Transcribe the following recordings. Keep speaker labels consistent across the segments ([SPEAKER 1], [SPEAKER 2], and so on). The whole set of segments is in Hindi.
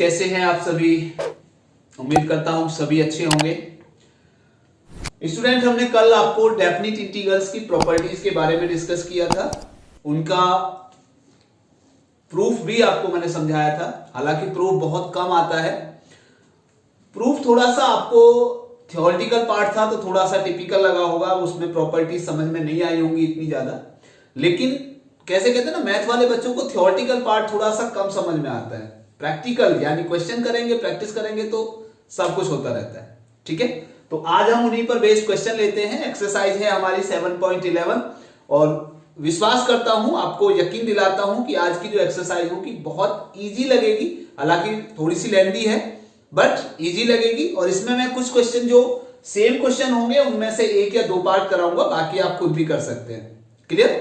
[SPEAKER 1] कैसे हैं आप सभी। उम्मीद करता हूं सभी अच्छे होंगे। स्टूडेंट, हमने कल आपको डेफिनिट इंटीग्रल्स की प्रॉपर्टीज के बारे में डिस्कस किया था। उनका प्रूफ भी आपको मैंने समझाया था। हालांकि प्रूफ बहुत कम आता है। प्रूफ थोड़ा सा आपको थ्योरेटिकल पार्ट था तो थोड़ा सा टिपिकल लगा होगा, उसमें प्रॉपर्टीज समझ में नहीं आई होंगी इतनी ज्यादा। लेकिन कैसे कहते हैं ना, मैथ वाले बच्चों को थ्योरेटिकल पार्ट थोड़ा सा कम समझ में आता है। प्रैक्टिकल यानी क्वेश्चन करेंगे, प्रैक्टिस करेंगे तो सब कुछ होता रहता है। ठीक है, तो आज हम उन्हीं पर बेस्ड क्वेश्चन लेते हैं। एक्सरसाइज है हमारी 7.11 और विश्वास करता हूं, आपको यकीन दिलाता हूं कि आज की जो एक्सरसाइज होगी बहुत इजी लगेगी। हालांकि थोड़ी सी लेंथी है बट इजी लगेगी। और इसमें मैं कुछ क्वेश्चन जो सेम क्वेश्चन होंगे उनमें से एक या दो पार्ट कराऊंगा, बाकी आप खुद भी कर सकते हैं। क्लियर?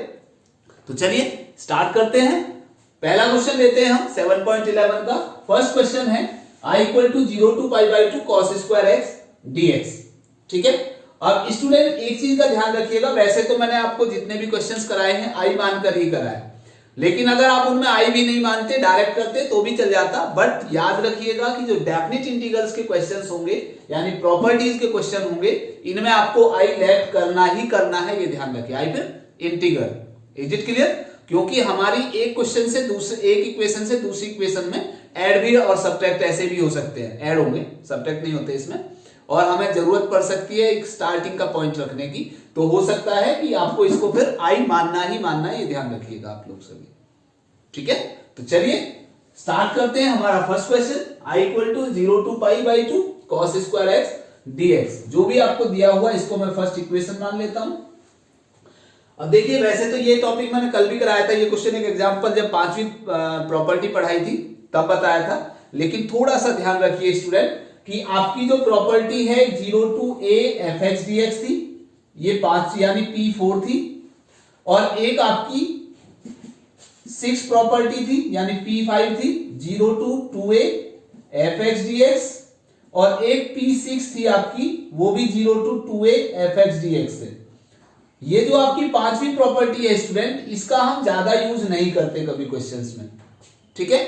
[SPEAKER 1] तो चलिए स्टार्ट करते हैं। पहला क्वेश्चन लेते हैं हम 7.11 का। फर्स्ट क्वेश्चन है I equal to 0 to pi by 2 cos square x dx। ठीक है, अब स्टूडेंट एक चीज का ध्यान रखिएगा, वैसे तो मैंने आपको जितने भी क्वेश्चंस कराए हैं I मानकर ही कराए, लेकिन अगर आप उनमें I भी नहीं मानते, डायरेक्ट करते तो भी चल जाता। बट याद रखिएगा कि जो डेफिनिट इंटीग्रल्स के क्वेश्चंस होंगे यानी प्रॉपर्टीज के क्वेश्चन होंगे, इनमें आपको I लेफ्ट करना ही करना है, ये ध्यान रखिए। I फिर इंटीग्रल। Is it clear? क्योंकि हमारी एक क्वेश्चन से दूसरे, एक इक्वेशन से दूसरी इक्वेशन में ऐड भी और सब्ट्रैक्ट ऐसे भी हो सकते हैं। ऐड होंगे, सब्ट्रैक्ट नहीं होते इसमें। और हमें जरूरत पड़ सकती है एक स्टार्टिंग का पॉइंट रखने की, तो हो सकता है कि आपको इसको फिर आई मानना ही मानना है, ये ध्यान रखिएगा आप लोग सभी। ठीक है, तो चलिए स्टार्ट करते हैं हमारा first question. I equal to 0 to pi by 2 cos square x dx। जो भी आपको दिया हुआ इसको मैं फर्स्ट इक्वेशन मान लेता हूं। अब देखिए, वैसे तो ये टॉपिक मैंने कल भी कराया था। ये क्वेश्चन एक एग्जांपल जब 5वीं प्रॉपर्टी पढ़ाई थी तब बताया था। लेकिन थोड़ा सा ध्यान रखिए स्टूडेंट कि आपकी जो प्रॉपर्टी है 0 टू a fx dx थी, ये 5 यानी P4 थी। और एक आपकी 6 प्रॉपर्टी थी यानी P5 थी, 0 टू 2a fx dx। और एक P6 थी आपकी, वो भी 0 टू 2a fx dx है। ये जो आपकी 5वीं प्रॉपर्टी है स्टूडेंट, इसका हम ज्यादा यूज नहीं करते कभी क्वेश्चंस में। ठीक है,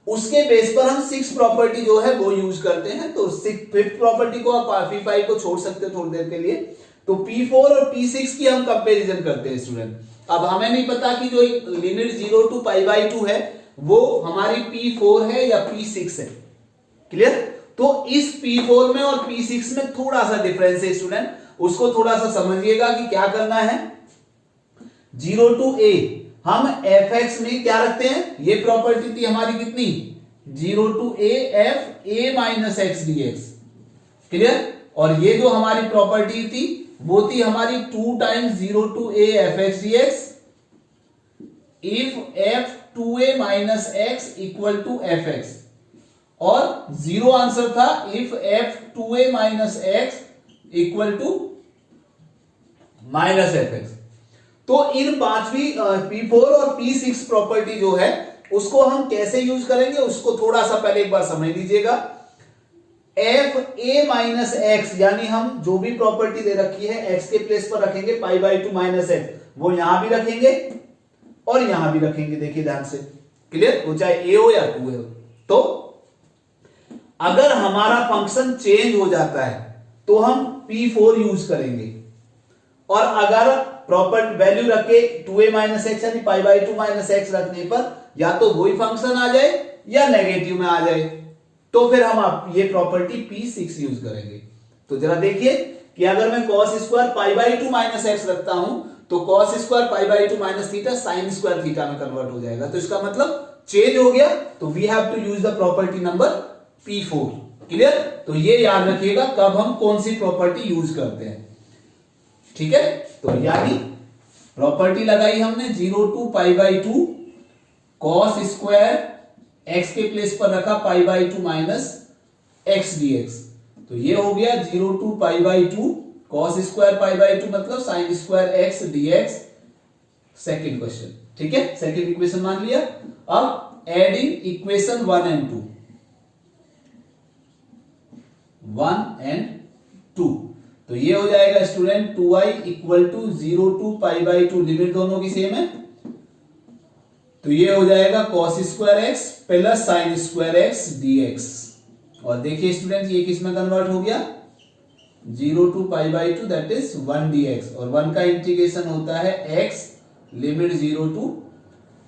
[SPEAKER 1] उसके बेस पर हम 6 प्रॉपर्टी जो है वो यूज करते हैं। तो 5th प्रॉपर्टी को आप P5 को छोड़ सकते हो थोड़ी देर के लिए। तो P4 और P6 की हम कंपैरिजन करते हैं स्टूडेंट। अब हमें नहीं पता कि जो लिमिट 0 टू पाई बाई 2 है वो हमारी P4 है या P6 है। क्लियर? तो इस P4 में और P6 में थोड़ा सा डिफरेंस है स्टूडेंट, उसको थोड़ा सा समझिएगा कि क्या करना है। 0 टू a हम fx में क्या रखते हैं, ये प्रॉपर्टी थी हमारी कितनी, 0 to a f a minus x dx। Clear? और ये जो हमारी प्रॉपर्टी थी वो थी हमारी 2 times 0 to a fx dx if f 2a minus x equal to fx। और जीरो आंसर था if f 2a minus x equal to minus fx। तो इन 5वीं P4 और P6 प्रॉपर्टी जो है उसको हम कैसे यूज करेंगे, उसको थोड़ा सा पहले एक बार समझ लीजिएगा। f a माइनस एक्स यानी हम जो भी प्रॉपर्टी दे रखी है x के प्लेस पर रखेंगे पाई बाई 2 माइनस एक्स, वो यहां भी रखेंगे और यहां भी रखेंगे। देखिए ध्यान से। क्लियर? वो चाहे a हो या 2a हो। तो अगर हमारा फंक्शन चेंज हो जाता है तो हम P4 यूज करेंगे, और अगर प्रॉपर वैल्यू रख के 2a माइनस एक्स यानी पाई बाई 2 माइनस एक्स रखने पर या तो वही फंक्शन आ जाए या नेगेटिव में आ जाए, तो फिर हम आप ये प्रॉपर्टी P6 यूज करेंगे। तो जरा देखिए कि अगर मैं cos square pi by 2 minus x रखता हूं तो cos square pi by 2 minus theta sine square theta में कन्वर्ट हो जाएगा। तो इसका मतलब चेंज हो गया, तो we have to use the property number P4। Clear? तो ये याद रखिएगा कब हम कौन सी प्रॉपर्टी यूज करते हैं। ठीक है, तो यानी प्रॉपर्टी लगाई हमने 0 to pi by 2 cos square x के प्लेस पर रखा pi by 2 minus x dx। तो ये हो गया 0 to pi by 2 cos square pi by 2 मतलब sine square x dx। Second question. ठीक है, सेकेंड इक्वेशन मान लिया। अब एडिंग इक्वेशन 1 एंड 2, 1 एंड 2, तो ये हो जाएगा student 2i equal to 0 to pi by 2, limit दोनों की सेम है। तो तो ये हो जाएगा cos square x plus sine square x dx। और देखिए स्टूडेंट ये किस में कन्वर्ट हो गया, 0 to π/2 दैट इज 1 dx, और 1 का इंटीग्रेशन होता है x लिमिट 0 to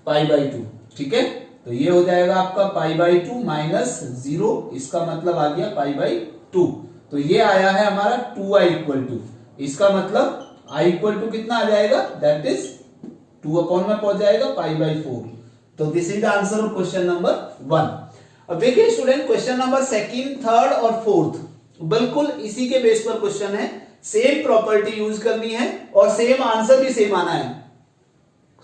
[SPEAKER 1] π/2। ठीक है, तो ये हो जाएगा आपका π/2 माइनस 0, इसका मतलब आ गया π/2। तो ये आया है हमारा 2i इक्वल टू, इसका मतलब i इक्वल टू कितना आ जाएगा, दैट इज 2 अपॉन में पहुंच जाएगा π/4। तो this is the answer of question number 1। अब देखिए student question number second, third और फोर्थ बिल्कुल इसी के बेस पर क्वेश्चन है, सेम प्रॉपर्टी यूज करनी है और सेम आंसर भी सेम आना है।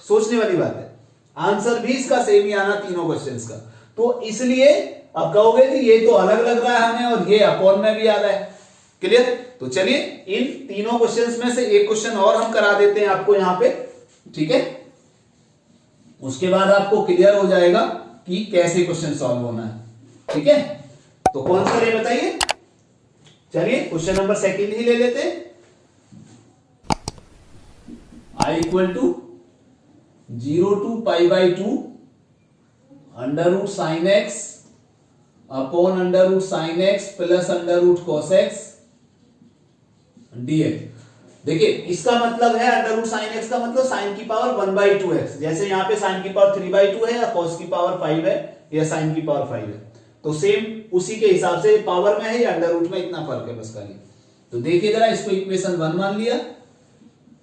[SPEAKER 1] सोचने वाली बात है, आंसर भी इसका सेम ही आना तीनों क्वेश्चंस का। तो इसलिए अब कहोगे कि ये तो अलग लग रहा है हमें और ये अपॉन में भी आ रहा है, क्लियर। तो चलिए इन तीनों क्वेश्चंस में से एक क्वेश्चन और हम करा देते हैं आपको यहां पे, ठीक है। उसके बाद आपको क्लियर हो जाएगा कि कैसे क्वेश्चन सॉल्व होना है, ठीक है। तो कौन सा ले बताइए, चलिए क्वेश्चन नंबर सेकंड ही ले लेते हैं। i equal to 0 to π/2 under root sine x upon under root sine x plus under root cos x dx। देखिए इसका मतलब है अंडर रूट साइन एक्स का मतलब साइन की पावर 1/2x, जैसे यहाँ पे साइन की पावर 3/2 है या कॉस की पावर 5 है या साइन की पावर 5 है, तो सेम उसी के हिसाब से पावर में है या अंडर रूट में, इतना फर्क है बस खाली। तो देखिए जरा, इसको इक्वेशन 1 मान लिया,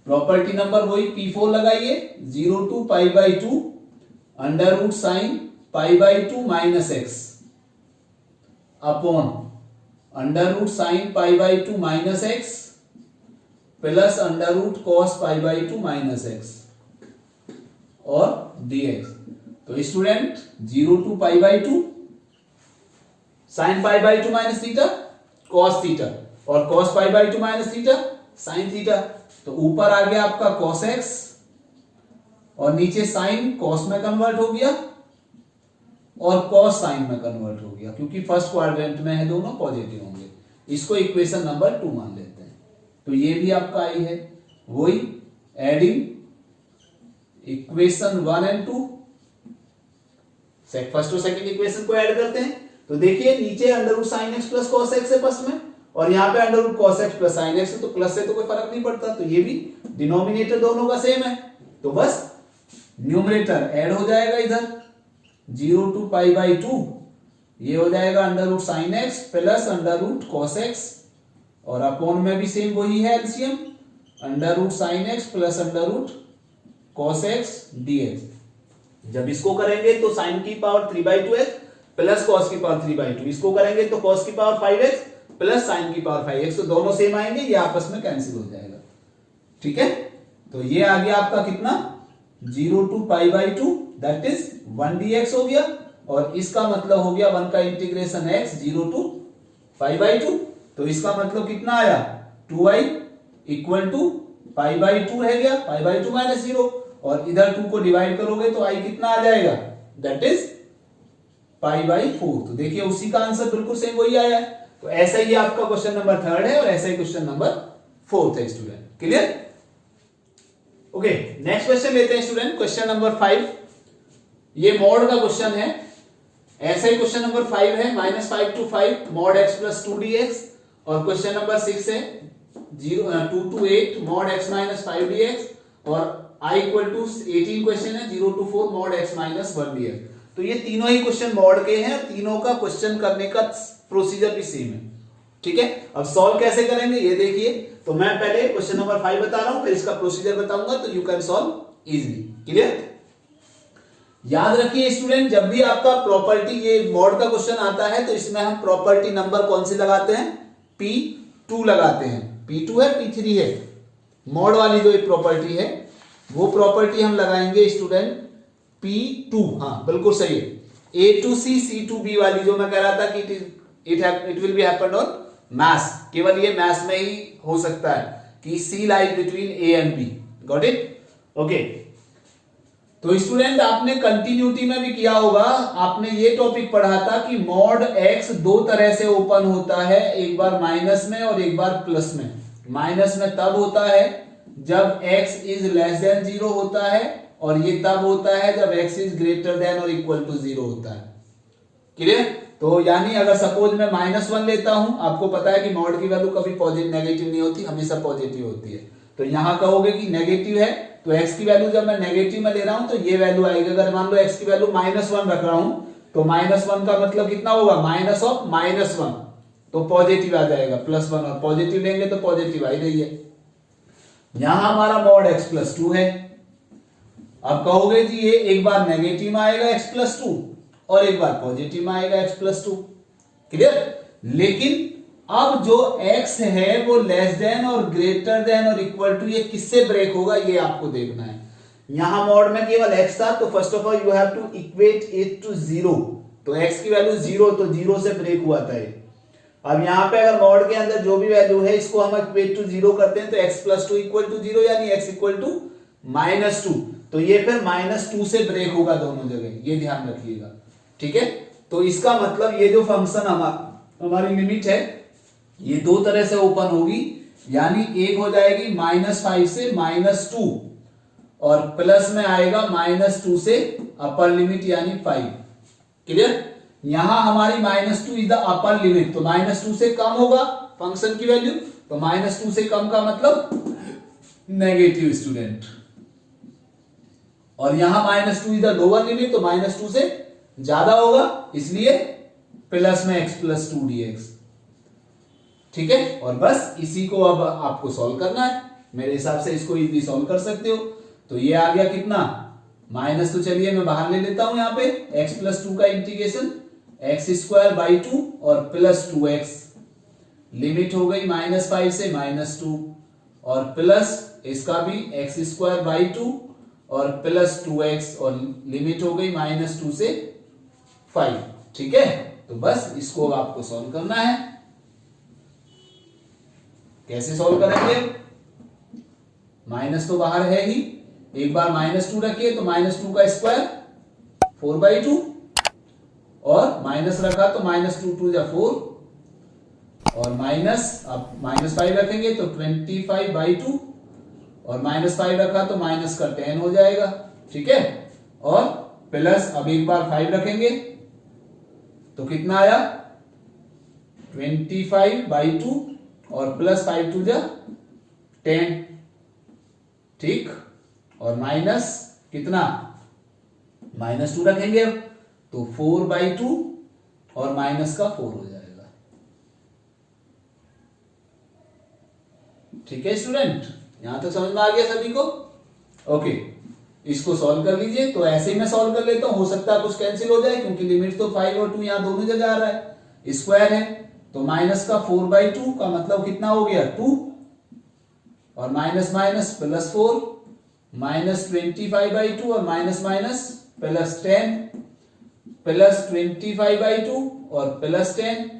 [SPEAKER 1] प्रॉपर्टी नंबर वही P4 लगाइए, 0 to π/2 under root sine π/2 minus x upon under root sine π/2 minus x plus under root cos π/2 minus x और dx। तो student 0 to π/2 sine π/2 minus theta cos theta और cos π/2 minus theta sine theta. तो ऊपर आ गया आपका cos x और नीचे साइन cos में कन्वर्ट हो गया और cos साइन में कन्वर्ट हो गया, क्योंकि फर्स्ट क्वाड्रेंट में है, दोनों पॉजिटिव होंगे। इसको इक्वेशन नंबर 2 मान लेते हैं। तो ये भी आपका आई है, वही एडिंग इक्वेशन 1 एंड 2, फर्स्ट और सेकंड इक्वेशन को ऐड करते हैं। तो देखिए नीचे under root sine x plus cos x है फर्स्ट में, और यहाँ पे under root cos x plus sine x है, तो प्लस से तो कोई फर्क नहीं पड़ता, तो ये भी डिनोमिनेटर दोनों का सेम है, तो बस न्यूमरेटर ऐड हो जाएगा इधर 0 to π/2, ये हो जाएगा under root sine x plus under root cos x, और अपॉन में भी सेम वही है LCM, under root sine x plus under root cos x dx। जब इसको करेंगे तो साइन की पावर 3/2x प्लस कॉस की पावर 3/2, इसको करेंगे तो कॉस की पावर 5x प्लस साइन की पावर 5x, तो दोनों सेम आएंगे, ये आपस में कैंसिल हो जाएगा, ठीक है। तो ये आ गया आपका कितना, 0 to π/2 दैट इज 1 dx हो गया, और इसका मतलब हो गया 1 का इंटीग्रेशन x 0 to π/2, तो इसका मतलब कितना आया, 2i इक्वल टू π/2 रह गया, π/2 माइनस 0, और इधर 2 को डिवाइड करोगे तो i कितना आ जाएगा, दैट इज π/4। तो देखिए उसी का आंसर बिल्कुल सेम वही आया है। तो ऐसा ही आपका क्वेश्चन नंबर 3 है और ऐसा ही क्वेश्चन नंबर 4 है student, clear. Okay, next question लेते हैं स्टूडेंट, क्वेश्चन नंबर 5। ये मॉड का क्वेश्चन है, ऐसा ही क्वेश्चन नंबर 5 है, -5 to 5 mod x plus 2 dx, और क्वेश्चन नंबर 6 है 2 to 8 mod x minus 5 dx, और i इक्वल टू 18 क्वेश्चन है 0 to 4 mod x minus 1 dx। तो ये तीनों ही क्वेश्चन मॉड के हैं, तीनों का क्वेश्चन करने का प्रोसीजर भी सेम है, ठीक है। अब सॉल्व कैसे करेंगे ये देखिए। तो मैं पहले क्वेश्चन नंबर 5 बता रहा हूं, फिर इसका प्रोसीजर बताऊंगा, तो you can solve easily, clear. याद रखिए स्टूडेंट, जब भी आपका प्रॉपर्टी ये मॉड का क्वेश्चन आता है तो इसमें हम प्रॉपर्टी नंबर कौन सी लगाते हैं, P2 लगाते हैं। P2 है P3 है, मॉड वाली जो प्रॉपर्टी है वो प्रॉपर्टी हम लगाएंगे स्टूडेंट P2, हाँ बिल्कुल सही है। A to C C to B वाली जो मैं कह रहा था कि it will be happened on maths, केवल ये मैथ्स में ही हो सकता है कि C lies between A and B, got it, okay. तो स्टूडेंट आपने कंटिन्यूटी में भी किया होगा, आपने ये टॉपिक पढ़ा था कि मॉड x दो तरह से ओपन होता है, एक बार माइनस में और एक बार प्लस में। माइनस में तब होता है जब x इज लेस देन 0 होता है, और ये तब होता है जब x इज ग्रेटर देन और इक्वल टू 0 होता है। क्लियर? तो यानी अगर सपोज मैं -1 लेता हूं, आपको पता है कि मॉड की वैल्यू कभी पॉजिटिव नेगेटिव नहीं होती, हमेशा पॉजिटिव होती है। तो यहां कहोगे कि नेगेटिव है, तो x की वैल्यू जब मैं नेगेटिव में ले रहा हूं तो ये वैल्यू आएगी। अगर मान लो x की वैल्यू -1 रख रहा हूं तो -1 का मतलब कितना होगा, माइनस ऑफ -1, तो पॉजिटिव आ जाएगा, +1, और पॉजिटिव लेंगे तो पॉजिटिव आ ही रही है। यहां हमारा मॉड x+2 है। अब कहोगे जी ये एक बार नेगेटिव में आएगा x+2 और एक बार पॉजिटिव में आएगा x+2। क्लियर? लेकिन अब जो x है वो लेस देन और ग्रेटर देन और इक्वल टू, ये किससे ब्रेक होगा ये आपको देखना है। यहां मॉड में केवल x था, तो first of all you have to equate it to 0। तो x की वैल्यू 0, तो 0 से ब्रेक हुआ था ये। अब यहां पे अगर मॉड के अंदर जो भी वैल्यू है इसको हम इक्वेट टू 0 करते हैं तो x+2 इक्वल टू 0, यानी x इक्वल टू -2, तो ये फिर -2 से ब्रेक होगा दोनों जगह, ये ध्यान रखिएगा। ठीक है? तो इसका मतलब ये जो फंक्शन हमारी लिमिट है ये दो तरह से ओपन होगी, यानी एक हो जाएगी -5 से -2 और प्लस में आएगा -2 से अपर लिमिट यानी 5। क्लियर? यहां हमारी -2 इज द अपर लिमिट, तो -2 से कम होगा फंक्शन की वैल्यू, तो -2 से कम का मतलब नेगेटिव स्टूडेंट, और यहां -2 इज द लोअर लिमिट, तो -2 से ज्यादा होगा, इसलिए प्लस में x+2 dx। ठीक है? और बस इसी को अब आपको सॉल्व करना है। मेरे हिसाब से इसको इजीली सॉल्व कर सकते हो। तो ये आ गया कितना, माइनस, तो चलिए मैं बाहर ले लेता हूं, यहां पे x+2 का इंटीग्रेशन x² 2 और +2x, लिमिट हो गई -5 से -2, और प्लस इसका भी x² 2 और +2x, और लिमिट हो गई -2 से 5। ठीक है? तो बस इसको आपको सॉल्व करना है। कैसे सॉल्व करेंगे? माइनस तो बाहर है ही, एक बार -2 रखिए तो -2 का स्क्वायर 4/2, और माइनस रखा तो -2 2 जा 4, और माइनस, अब -5 रखेंगे तो 25/2, और -5 रखा तो माइनस का 10 हो जाएगा। ठीक है? और प्लस अब एक बार 5 रखेंगे तो कितना आया, 25/2 और प्लस 5 2 जा 10। ठीक? और माइनस कितना, -2 रखेंगे अब तो 4/2 और माइनस का 4 हो जाएगा। ठीक है स्टूडेंट? यहां तक समझ में आ गया सभी को? ओके, इसको सॉल्व कर लीजिए। तो ऐसे ही मैं सॉल्व कर लेता हूं, हो सकता है कुछ कैंसिल हो जाए क्योंकि लिमिट तो 5 और 2 यहां दोनों जगह आ रहा है, स्क्वायर है, तो माइनस का 4/2 का मतलब कितना हो गया 2, और माइनस माइनस +4, -25/2 और माइनस माइनस +10, +25/2 और +10,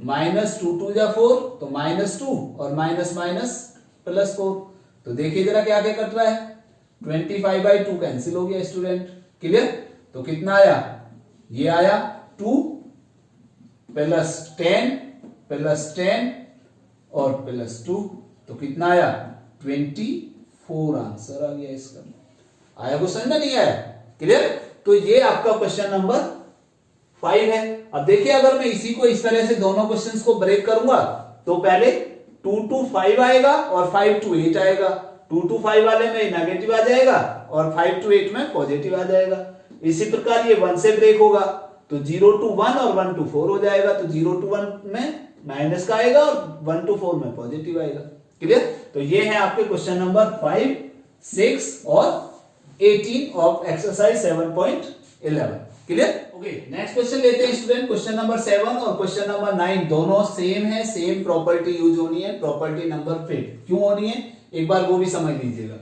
[SPEAKER 1] -2 2 जा 4, तो -2 और माइनस माइनस +4। तो देखिए जरा क्या क्या कट रहा है, 25/2 कैंसिल हो गया स्टूडेंट। क्लियर? तो कितना आया, ये आया 2 +10 +10 और +2, तो कितना आया 24 आंसर आ गया इसका। आया क्वेश्चन में, नहीं आया? क्लियर? तो ये आपका क्वेश्चन नंबर 5 है। अब देखिए अगर मैं इसी को इस तरह से दोनों क्वेश्चंस को ब्रेक करूंगा तो पहले 2 to 5 आएगा और 5 to 8 आएगा। 2 to 5 वाले में नेगेटिव आ जाएगा और 5 to 8 में पॉजिटिव आ जाएगा। इसी प्रकार ये 1 से ब्रेक होगा तो 0 to 1 और 1 to 4 हो जाएगा, तो 0 to 1 में माइनस का आएगा और 1 to 4 में पॉजिटिव आएगा। क्लियर? तो ये है आपके क्वेश्चन नंबर 5, 6 और 18 of exercise 7.11। Clear? Okay, next question लेते हैं स्टूडेंट। क्वेश्चन नंबर 7 और क्वेश्चन नंबर 9 दोनों सेम है, सेम प्रॉपर्टी यूज होनी है, प्रॉपर्टी नंबर फिट। क्यों होनी है एक बार वो भी समझ लीजिएगा।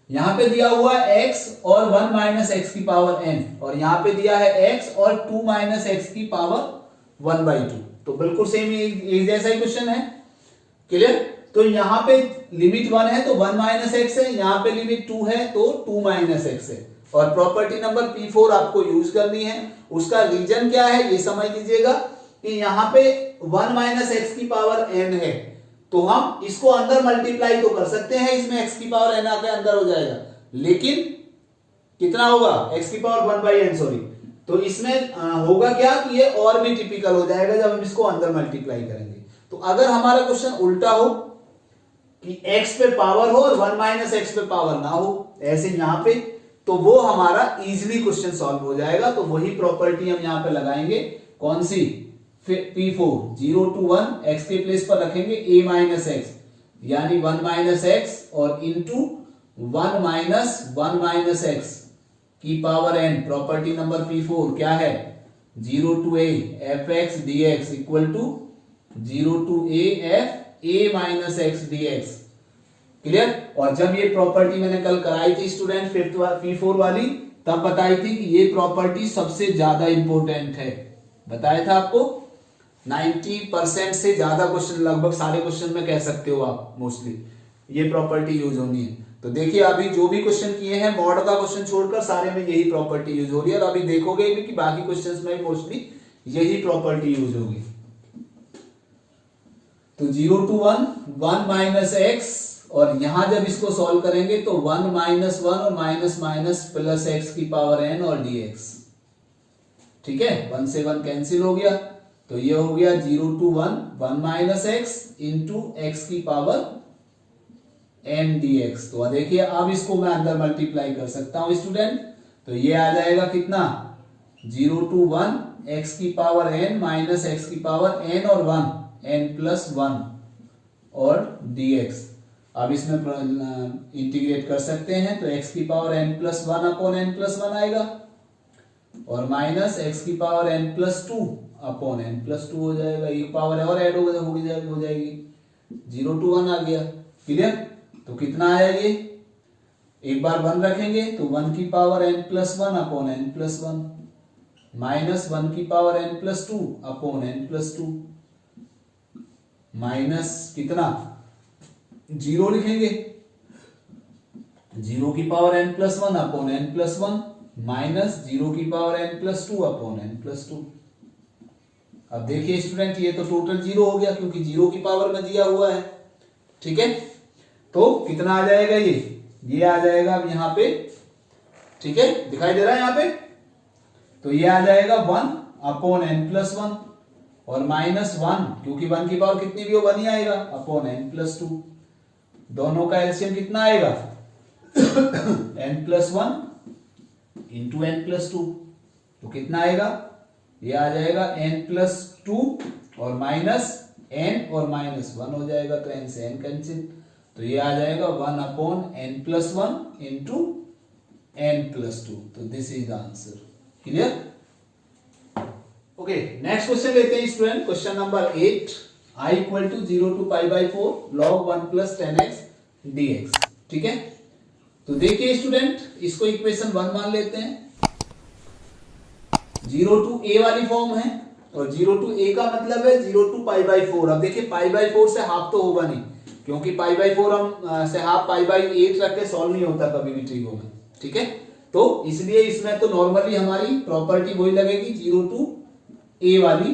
[SPEAKER 1] यहां पे दिया हुआ x और 1 - x की पावर n, और यहां पे दिया है x और 2 - x की पावर 1/2, तो बिल्कुल सेम एक जैसा ही क्वेश्चन है। क्लियर? तो यहां पे लिमिट 1 है तो 1 - x है, यहां पे लिमिट 2 है तो 2 - x है, और प्रॉपर्टी नंबर P4 आपको यूज करनी है। उसका रीजन क्या है ये समझ लीजिएगा कि यहां पे 1 - x की पावर n है, तो हम इसको अंदर मल्टीप्लाई तो कर सकते हैं, इसमें x की पावर n आके अंदर हो जाएगा, लेकिन कितना होगा x की पावर 1/n, सॉरी। तो इसमें होगा क्या कि ये और भी टिपिकल हो जाएगा जब हम इसको अंदर मल्टीप्लाई करेंगे। तो अगर हमारा क्वेश्चन उल्टा हो कि x पे पावर हो और 1 माइनस एक्स पे पावर ना हो, ऐसे यहां पे, तो वो हमारा इजीली क्वेश्चन सॉल्व हो जाएगा। तो वही प्रॉपर्टी हम यहां पे लगाएंगे, कौन सी, P4 0 to 1 x के प्लेस पर रखेंगे a माइनस एक्स, यानी 1 माइनस एक्स और इंटू 1 माइनस एक्स की power n। Property number P4 क्या है, 0 to a fx dx equal to 0 to a f a minus x dx। Clear. और जब ये प्रॉपर्टी मैंने कल कराई थी स्टूडेंट P4 वाली, तब बताई थी कि ये प्रॉपर्टी सबसे ज्यादा इंपॉर्टेंट है, बताया था आपको। 90% से ज्यादा क्वेश्चन, लगभग सारे क्वेश्चन में कह सकते हो आप, मोस्टली ये प्रॉपर्टी यूज होनी है। तो देखिए अभी जो भी क्वेश्चन किए हैं मॉड का क्वेश्चन छोड़कर सारे में यही प्रॉपर्टी यूज हो रही है, और अभी देखोगे भी कि बाकी क्वेश्चंस में मोस्टली यही प्रॉपर्टी यूज होगी। तो 0 to 1 माइनस एक्स, और यहां जब इसको सॉल्व करेंगे तो 1 माइनस 1 और माइनस माइनस प्लस एक्स की पावर n और dx। ठीक है, 1 से 1 कैंसिल हो गया, तो ये हो गया 0 to 1 minus x into x की पावर n dx। तो देखिए अब इसको मैं अंदर मल्टीप्लाई कर सकता हूं स्टूडेंट, तो ये आ जाएगा कितना, 0 to 1 x की पावर n माइनस एक्स की पावर n और 1 n प्लस 1 और dx। अब इसमें इंटीग्रेट कर सकते हैं, तो x की power n plus 1 upon n plus 1 आएगा, और माइनस x की power n plus 2 upon n plus 2 हो जाएगा। एक पावर और ऐड हो जाएगी, 0 to 1 आ गया। क्लियर। तो कितना आया ये, एक बार 1 रखेंगे तो 1 की power n plus 1 upon n plus 1, minus 1 की power n plus 2 upon n plus 2, minus कितना, 0 लिखेंगे, 0 की power n plus 1 upon n plus 1, minus 0 की power n plus 2 upon n plus 2। अब देखिए स्टूडेंट ये तो टोटल 0 हो गया क्योंकि 0 की पावर में दिया हुआ है। ठीक है, तो कितना आ जाएगा ये आ जाएगा अब यहां पे, ठीक है, दिखाई दे रहा है यहां पे, तो ये आ जाएगा 1 अपॉन n प्लस 1 और माइनस 1, क्योंकि 1 की पावर कितनी भी हो 1 ही आएगा, अपॉन n प्लस 2। दोनों का एलसीएम कितना आएगा n plus 1 into n plus 2, तो कितना आएगा, ये आ जाएगा n प्लस 2 और माइनस n और माइनस 1 हो जाएगा, तो n से n कैंसिल, तो ये आ जाएगा 1 upon n plus 1 into n plus 2। तो this is the answer. Clear. Okay, next question लेते हैं student, question number 8, i equal to 0 to pi by 4 log 1 plus 10x dx। ठीक है, तो देखिए स्टूडेंट इसको इक्वेशन 1 मान लेते हैं, 0 टू a वाली फॉर्म है, और 0 टू a का मतलब है 0 टू पाई बाई 4। अब देखिए पाई बाई 4 से हाफ तो होगा नहीं, क्योंकि पाई बाई 4 हम से हाफ पाई बाई 8 रख के सॉल्व नहीं होता कभी भी ट्रिगो में। ठीक है, तो इसलिए इसमें तो नॉर्मली हमारी प्रॉपर्टी वही लगेगी 0 टू a वाली,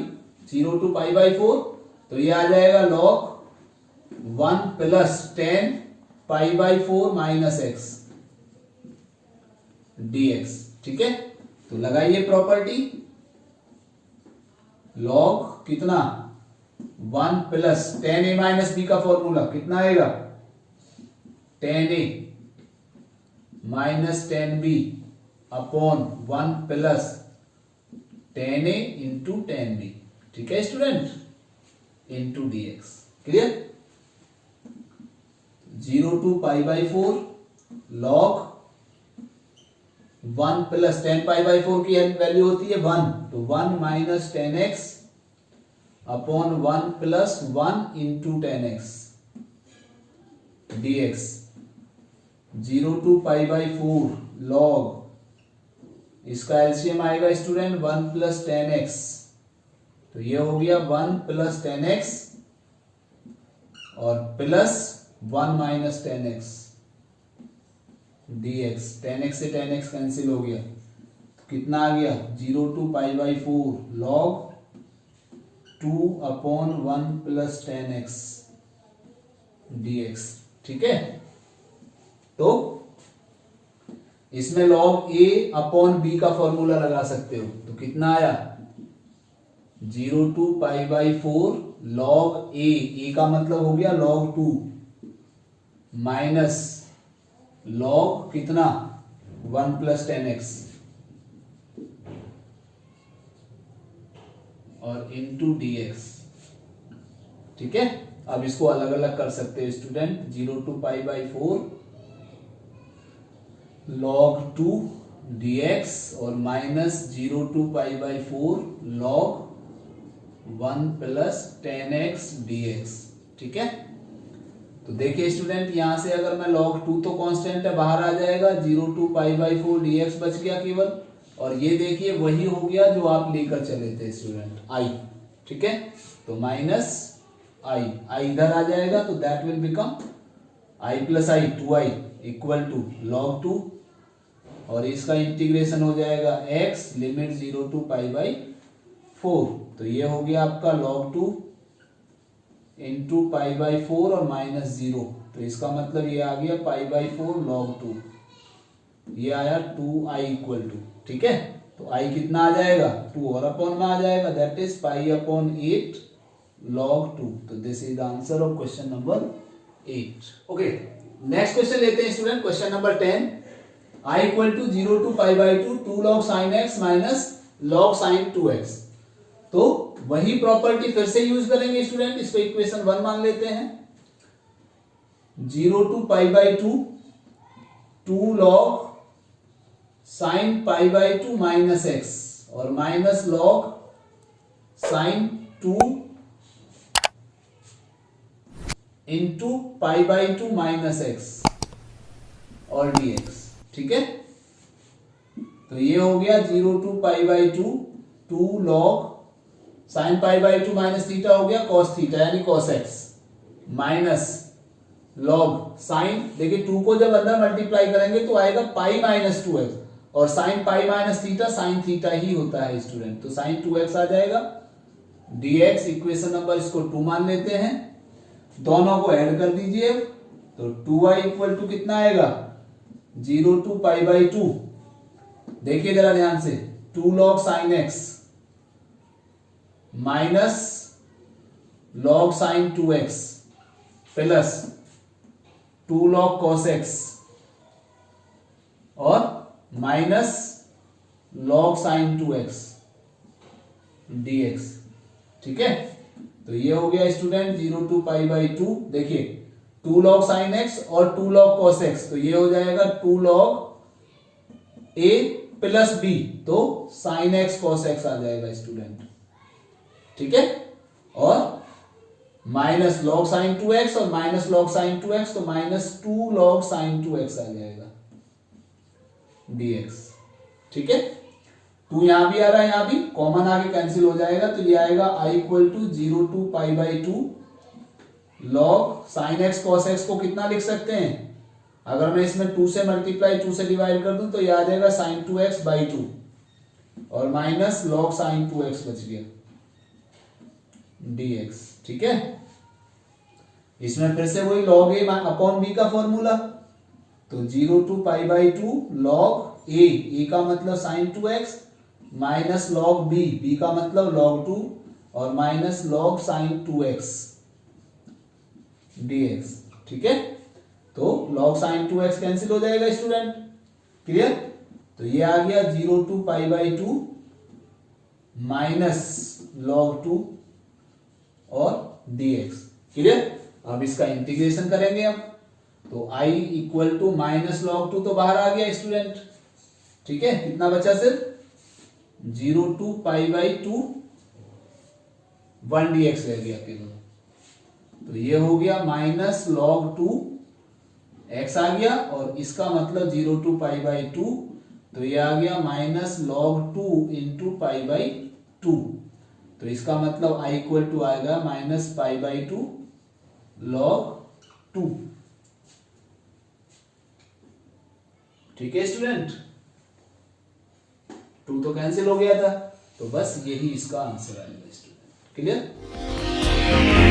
[SPEAKER 1] 0 टू पाई बाई 4, तो ये आ जाएगा log 1 plus 10 pi by 4 minus x dx। ठीक है, तो लगाइए प्रॉपर्टी, log कितना 1 प्लस 10a माइनस b का फॉर्मूला कितना आएगा, 10a minus 10b upon 1 plus 10a into 10b। ठीक है student, into dx। Clear. 0 to pi by 4 log 1 plus 10 pi by 4 की वैल्यू होती है 1, तो 1 minus 10x upon 1 plus 1 into 10x dx। 0 to pi by 4 log, इसका एलसीएम आएगा स्टूडेंट 1 प्लस 10x, तो ये हो गया 1 प्लस 10x और plus 1 minus 10x dx। 10x से 10x कैंसिल हो गया, तो कितना आ गया, 0 to pi by 4 log 2 upon 1 plus 10x dx। ठीक है, तो इसमें log a अपॉन b का फॉर्मूला लगा सकते हो, तो कितना आया 0 to π/4 log a का मतलब हो गया log 2 माइनस log कितना 1 + 10x और इनटू dx। ठीक है, अब इसको अलग अलग कर सकते हैं स्टूडेंट। 0 to π/4 log 2 dx और minus 0 to π/4 log 1 + 10x dx। ठीक है, तो देखिए स्टूडेंट, यहां से अगर मैं log 2 तो कांस्टेंट है, बाहर आ जाएगा, 0 to π/4 dx बच गया केवल, और ये देखिए वही हो गया जो आप लेकर चले थे स्टूडेंट i। ठीक है, तो माइनस i इधर आ जाएगा, तो that will become i + i 2i equal to log 2, और इसका इंटीग्रेशन हो जाएगा x लिमिट 0 to π/4, तो ये हो गया आपका log 2 इंटू π/4 और माइनस 0, तो इसका मतलब ये आ गया π/4 log 2, ये आया 2i इक्वल टू। ठीक है, तो i कितना आ जाएगा 2 और अपॉन में आ जाएगा, दैट इज π/8 log 2। तो this is the answer of question number 8। Okay, next question लेते हैं student, question number 10। i equal to 0 to π/2 2 log sin x minus log sin 2x। तो वही प्रॉपर्टी फिर से यूज करेंगे स्टूडेंट, इसको इक्वेशन 1 मान लेते हैं। 0 to π/2 2 log sin π/2 minus x और minus log sin 2 into π/2 minus x और dx। ठीक है, तो ये हो गया 0 to π/2 2 log sin π/2 minus theta हो गया cos थीटा यानी cos x minus log sin, देखिए 2 को जब अंदर मल्टीप्लाई करेंगे तो आएगा पाई माइनस 2x, और sin pi minus theta sin theta ही होता है स्टूडेंट, तो sin 2x आ जाएगा dx। इक्वेशन नंबर इसको 2 मान लेते हैं, दोनों को ऐड कर दीजिए, तो 2i इक्वल टू कितना आएगा 0 to π/2, देखिए जरा ध्यान से, 2 log sin x minus log sin 2x plus 2 log cos x और minus log sin 2x dx। ठीक है, तो ये हो गया स्टूडेंट 0 to π/2, देखिए 2 log sin x और 2 log cos x, तो ये हो जाएगा 2 log a प्लस b, तो sin x cos x आ जाएगा स्टूडेंट। ठीक है, और माइनस log sin 2x और माइनस log sin 2x, तो माइनस 2 log sin 2x आ जाएगा dx। ठीक है, 2 यहां भी आ रहा है, यहां भी कॉमन आके कैंसिल हो जाएगा, तो ये आएगा i equal to 0 to π/2 log sin x cos x को कितना लिख सकते हैं, अगर मैं इसमें 2 से मल्टीप्लाई 2 से डिवाइड कर दूं तो ये आ जाएगा sin 2x/2 और माइनस log sin 2x बच गया dx। ठीक है, इसमें फिर से वही log a अपॉन b का फॉर्मूला, तो 0 to π/2 log a का मतलब sin 2x minus log b का मतलब log 2 और minus log sin 2x dx। ठीक है, तो log sin 2x कैंसिल हो जाएगा स्टूडेंट, क्लियर। तो ये आ गया 0 to π/2 माइनस log 2 और dx, क्लियर। अब इसका इंटीग्रेशन करेंगे हम, तो i equal to minus log 2 तो बाहर आ गया स्टूडेंट। ठीक है, कितना बचा सिर्फ 0 to π/2 1 dx रह गया केवल, तो ये हो गया माइनस log 2 x आ गया, और इसका मतलब 0 to π/2, तो ये आ गया माइनस log 2 इंटू π/2, तो इसका मतलब i इक्वल टू आएगा माइनस π/2 log 2। ठीक है स्टूडेंट, 2 तो कैंसिल हो गया था, तो बस यही इसका आंसर आएगा स्टूडेंट, क्लियर।